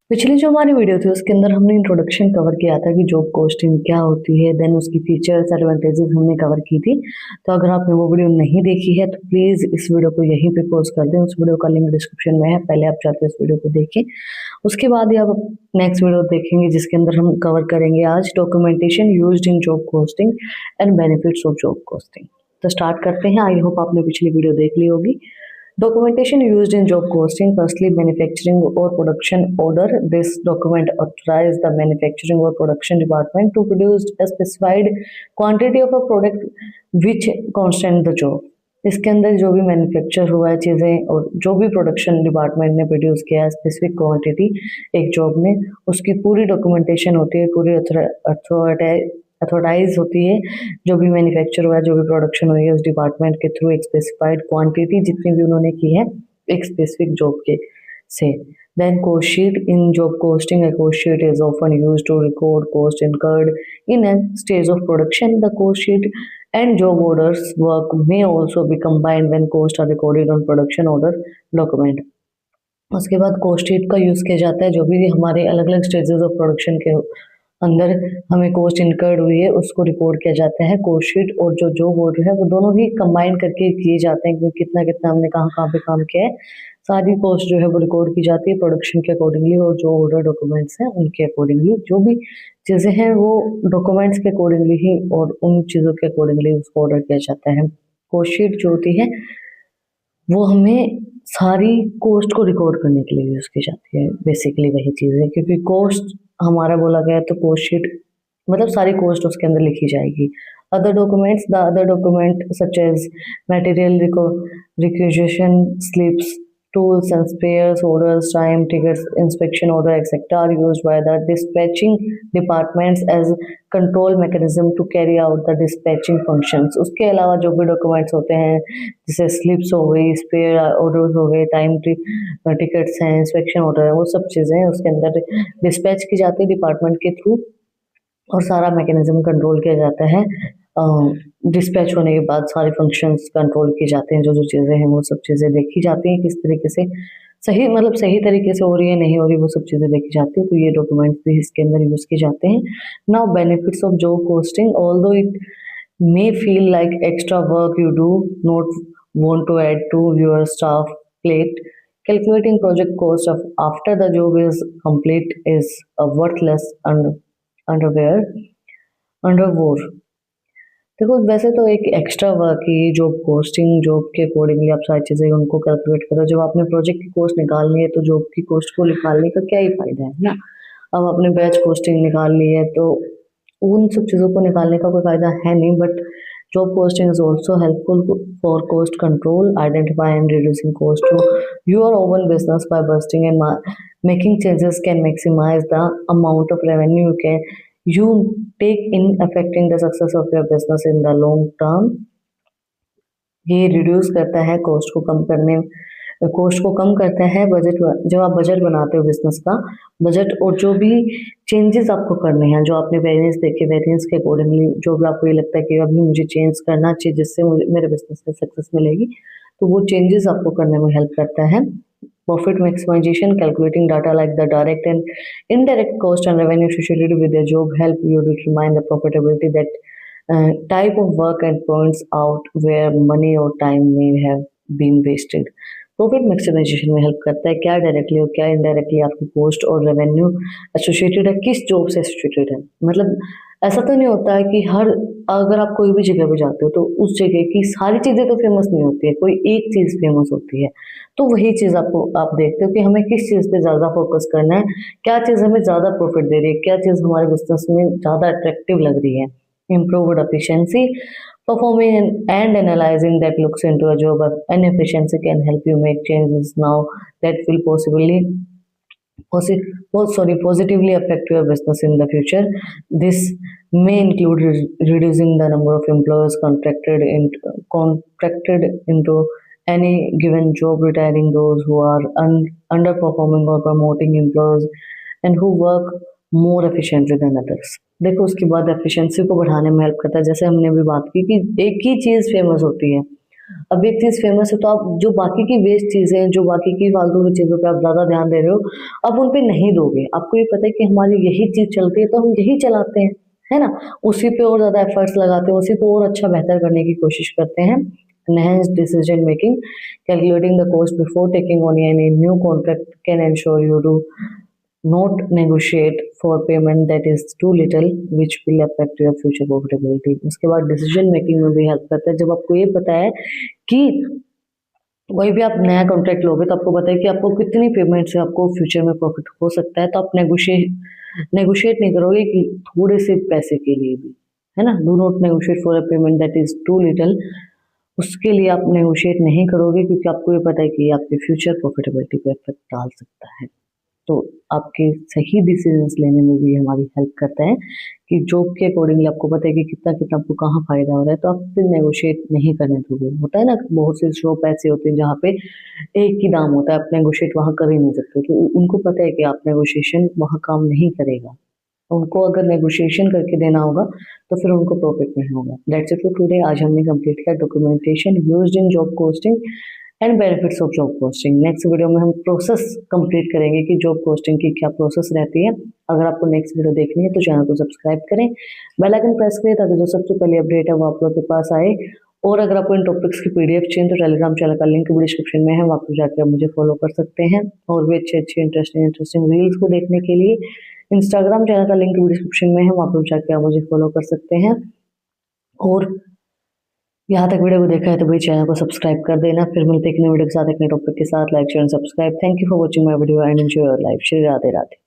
पिछली जो हमारी वीडियो थी उसके अंदर हमने इंट्रोडक्शन कवर किया था कि जॉब पोस्टिंग क्या होती है, देन उसकी फीचर्स एडवांटेजेस हमने कवर की थी। तो अगर आपने वो वीडियो नहीं देखी है तो प्लीज इस वीडियो को यहीं पे पॉज कर दें, उस वीडियो का लिंक डिस्क्रिप्शन में है, पहले आप जाके उस वीडियो को देखें। उसके बाद ही आप नेक्स्ट वीडियो देखेंगे जिसके अंदर हम कवर करेंगे आज documentation used in job posting and benefits of job posting. तो स्टार्ट करते हैं। आई होप आपने पिछली वीडियो देख ली होगी। Documentation used in job posting, firstly, manufacturing or production order. This document authorizes the manufacturing or production department to produce a specified quantity of a product which constant the job. इसके अंदर जो भी manufacture हुआ है चीज़ें और जो भी प्रोडक्शन डिपार्टमेंट ने प्रोड्यूस किया है स्पेसिफिक क्वांटिटी एक जॉब में, उसकी पूरी डॉक्यूमेंटेशन होती है, पूरी अथॉराइज होती है। जो भी मैन्युफैक्चर हुआ है, जो भी प्रोडक्शन हुई है उस डिपार्टमेंट के थ्रू एक स्पेसिफाइड क्वांटिटी जितनी भी उन्होंने की है एक स्पेसिफिक जॉब के से। Then cost sheet in job costing, a cost sheet is often used to record cost incurred in a stage of production. The cost sheet and job orders work may also be combined when costs are recorded on production order document. उसके बाद coast sheet का use किया जाता है जो भी हमारे अलग अलग स्टेजेस ऑफ प्रोडक्शन के अंदर हमें कोस्ट इनकर्ड हुई है उसको रिकॉर्ड किया जाता है। कोस्ट शीट और जो जॉब ऑर्डर है वो दोनों ही कंबाइन करके किए जाते हैं कि कितना कितना हमने कहाँ कहाँ पे काम किया है। सारी कोस्ट जो है वो रिकॉर्ड की जाती है प्रोडक्शन के अकॉर्डिंगली, और जो ऑर्डर डॉक्यूमेंट्स हैं उनके अकॉर्डिंगली, जो भी चीज़ें हैं वो डॉक्यूमेंट्स के अकॉर्डिंगली ही और उन चीज़ों के अकॉर्डिंगली उसको ऑर्डर किया जाता है। कोस्ट शीट जो होती है वो हमें सारी कोस्ट को रिकॉर्ड करने के लिए यूज़ की जाती है। बेसिकली वही चीज़ है, क्योंकि कोस्ट हमारा बोला गया है तो कोस्ट शीट मतलब सारी कोस्ट उसके अंदर लिखी जाएगी। Other documents, the other document such as material requisition slips, tools and spares, orders, time, tickets, inspection order, etc. are used by the dispatching departments as control mechanism to carry out the dispatching functions. उसके अलावा जो भी documents होते हैं जैसे slips हो गई, spare orders हो गए, टाइम टिकट्स हैं, इंस्पेक्शन ऑर्डर है, वो सब चीज़ें उसके अंदर डिस्पैच की जाती है डिपार्टमेंट के थ्रू और सारा मैकेनिज्म कंट्रोल किया जाता है। डिस्पैच होने के बाद सारे फंक्शंस कंट्रोल किए जाते हैं, जो जो चीज़ें हैं वो सब चीज़ें देखी जाती हैं किस तरीके से सही मतलब सही तरीके से हो रही है नहीं हो रही, वो सब चीज़ें देखी जाती है। तो ये डॉक्यूमेंट्स भी इसके अंदर यूज़ किए जाते हैं। Now benefits of job posting, although it may feel like extra work you do not want to add to your staff plate. Calculating project cost of after the job is complete is a worthless underwear underwear. देखो वैसे तो एक extra work ही job posting, job के accordingly आप सारी चीज़ें उनको calculate करो। जब आपने प्रोजेक्ट की कॉस्ट निकालनी है तो जॉब की कॉस्ट को निकालने का क्या ही फायदा है ना। अब आपने बैच पोस्टिंग निकाल ली है तो उन सब चीज़ों को निकालने का कोई फायदा है नहीं। But job posting is also helpful for cost control, identify and reducing cost to your own business by busting and making changes can maximise the amount of revenue you take in affecting the success of your business in the long term. ये reduce करता है cost को कम करता है budget. जब आप budget बनाते हो बिजनेस का बजट और जो भी चेंजेस आपको करने हैं, जो आपने वेरिएंस देखे, वेरिएंस के अकॉर्डिंगली जो भी आपको ये लगता है कि अभी मुझे चेंज करना चाहिए जिससे मुझे मेरे बिजनेस में सक्सेस मिलेगी, तो वो चेंजेस आपको करने में हेल्प करता है। Profit maximization, calculating data like the direct and indirect cost and revenue associated with the job help you determine the profitability that type of work and points out where money or time may have been wasted. Profit maximization में help करता है, क्या directly और क्या indirectly आपकी cost और revenue associated है, किस जॉब से एसोसिएटेड है। मतलब ऐसा तो नहीं होता है कि हर अगर आप कोई भी जगह पे जाते हो तो उस जगह की सारी चीज़ें तो फेमस नहीं होती है, कोई एक चीज़ फेमस होती है। तो वही चीज़ आप देखते हो कि हमें किस चीज़ पे ज़्यादा फोकस करना है, क्या चीज़ हमें ज़्यादा प्रॉफिट दे रही है, क्या चीज़ हमारे बिजनेस में ज़्यादा अट्रैक्टिव लग रही है। Improved efficiency, performing and analyzing that looks into a job of inefficiency can help you make changes now that will positively affect your business in the future. This may include reducing the number of employees contracted into any given job, retiring those who are underperforming or promoting employees and who work more efficiently than others. देखो उसके बाद efficiency को बढ़ाने में help करता है। जैसे हमने भी बात की कि एक ही चीज़ फेमस होती है अब एक चीज फेमस है तो आप जो बाकी की वेस्ट चीजें हैं, जो बाकी की फालतू की चीजों पे आप ज्यादा ध्यान दे रहे हो, आप उन पे नहीं दोगे। आपको ये पता है कि हमारी यही चीज चलती है तो हम यही चलाते हैं, है ना? उसी पे और ज्यादा एफर्ट्स लगाते हैं, उसी को और अच्छा बेहतर करने की कोशिश करते हैं। Enhanced decision making, calculating the cost before taking on any new contract can ensure you do not negotiate for payment that is too little which will affect your future profitability। उसके बाद डिसीजन मेकिंग में भी help करता है। जब आपको ये पता है कि कोई भी आप नया कॉन्ट्रैक्ट लोगे तो आपको पता है कि आपको कितनी पेमेंट से आपको फ्यूचर में प्रॉफिट हो सकता है, तो आप नेगोशिएट नहीं करोगे कि थोड़े से पैसे के लिए भी, है ना? Do not negotiate for a payment that is too little. उसके लिए आप नेगोशिएट नहीं करोगे क्योंकि आपको ये पता है कि ये आपके फ्यूचर प्रॉफिटेबिलिटी पे इफेक्ट डाल सकता है। तो आपके सही डिसीजंस लेने में भी हमारी हेल्प करता है कि जॉब के अकॉर्डिंगली आपको पता है कि कितना कितना आपको कहाँ फायदा हो रहा है, तो आप फिर नेगोशिएट नहीं करने दोगे। होता है ना, बहुत से जॉब ऐसे होते हैं जहाँ पे एक ही दाम होता है, आप नेगोशिएट वहाँ कर ही नहीं सकते, तो उनको पता है कि आप नेगोशिएशन वहाँ काम नहीं करेगा। उनको अगर नेगोशिएशन करके देना होगा तो फिर उनको प्रॉफिट नहीं होगा। That's it for today. आज हमने कंप्लीट किया documentation used in job posting and benefits of job posting. Next video में हम प्रोसेस कंप्लीट करेंगे कि जॉब पोस्टिंग की क्या प्रोसेस रहती है। अगर आपको नेक्स्ट वीडियो देखनी है तो चैनल को सब्सक्राइब करें, बेल आइकन प्रेस करें ताकि जो सबसे पहले अपडेट है वो आप लोग के पास आए। और अगर आपको इन टॉपिक्स की पीडीएफ चाहिए तो टेलीग्राम चैनल का लिंक भी डिस्क्रिप्शन में है, वहाँ पर जाकर आप मुझे फॉलो कर सकते हैं। और भी अच्छे अच्छे इंटरेस्टिंग रील्स को देखने के लिए इंस्टाग्राम चैनल का लिंक भी डिस्क्रिप्शन में है, वहाँ पर जाकर आप मुझे फॉलो कर सकते हैं। और यहाँ तक वीडियो को देखा है तो भाई चैनल को सब्सक्राइब कर देना। फिर मिलते हैं एक नई वीडियो के साथ, एक नए टॉपिक के साथ। Like share and subscribe. Thank you for watching my video and enjoy your life. Shri Radhe Radhe.